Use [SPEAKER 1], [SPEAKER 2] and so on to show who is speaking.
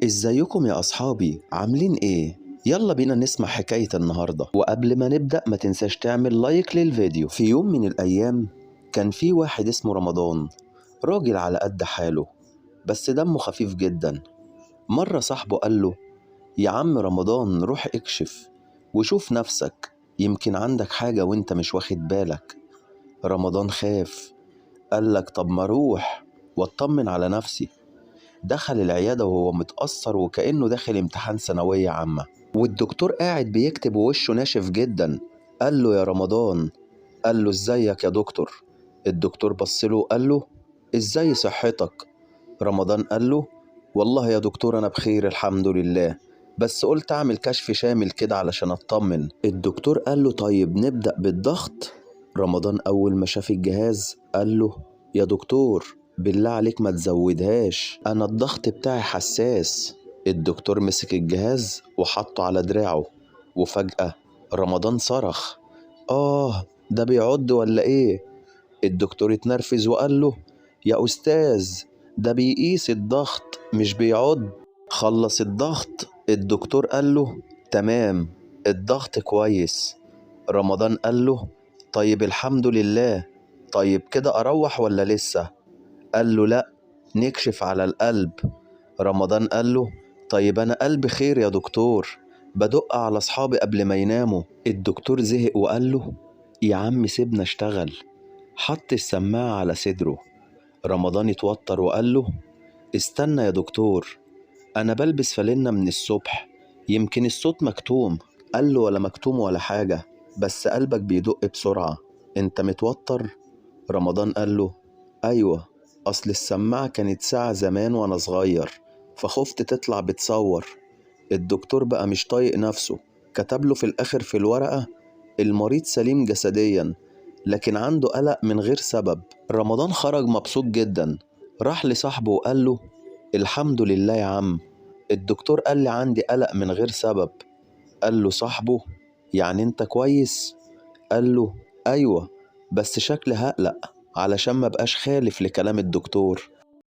[SPEAKER 1] ازيكم يا أصحابي عاملين ايه؟ يلا بينا نسمع حكاية النهاردة، وقبل ما نبدأ ما تنساش تعمل لايك للفيديو. في يوم من الأيام كان في واحد اسمه رمضان، راجل على قد حاله بس دمه خفيف جدا. مرة صاحبه قال له: يا عم رمضان روح اكشف وشوف نفسك، يمكن عندك حاجة وانت مش واخد بالك. رمضان خاف، قال لك طب ما اروح واطمن على نفسي. دخل العيادة وهو متأثر وكأنه داخل امتحان ثانوية عامة، والدكتور قاعد بيكتب ووشه ناشف جدا. قال له: يا رمضان. قال له: ازيك يا دكتور. الدكتور بصله وقال له: ازاي صحتك؟ رمضان قال له: والله يا دكتور أنا بخير الحمد لله، بس قلت أعمل كشف شامل كده علشان أطمن. الدكتور قال له: طيب نبدأ بالضغط. رمضان أول ما شاف الجهاز قال له: يا دكتور بالله عليك ما تزودهاش، أنا الضغط بتاعي حساس. الدكتور مسك الجهاز وحطه على دراعه، وفجأة رمضان صرخ: ده بيعض ولا إيه؟ الدكتور اتنرفز وقال له: يا أستاذ ده بيقيس الضغط مش بيعض. خلص الضغط الدكتور قال له: تمام، الضغط كويس. رمضان قال له: طيب الحمد لله، طيب كده أروح ولا لسه؟ قال له: لأ، نكشف على القلب. رمضان قال له: طيب أنا قلبي خير يا دكتور، بدق على أصحابي قبل ما يناموا. الدكتور زهق وقال له: يا عم سيبنا اشتغل. حط السماعة على صدره. رمضان اتوتر وقال له: استنى يا دكتور، أنا بلبس فانلة من الصبح، يمكن الصوت مكتوم. قال له: ولا مكتوم ولا حاجة، بس قلبك بيدق بسرعة، انت متوتر؟ رمضان قال له: أيوة، أصل السماعة كانت ساعة زمان وأنا صغير فخفت تطلع بتصور. الدكتور بقى مش طايق نفسه، كتب له في الآخر في الورقة: المريض سليم جسديا لكن عنده قلق من غير سبب. رمضان خرج مبسوط جدا، راح لصاحبه وقال له: الحمد لله يا عم، الدكتور قال لي عندي قلق من غير سبب. قال له صاحبه: يعني انت كويس؟ قال له: ايوه، بس شكلي هقلق علشان ما بقاش خالف لكلام الدكتور.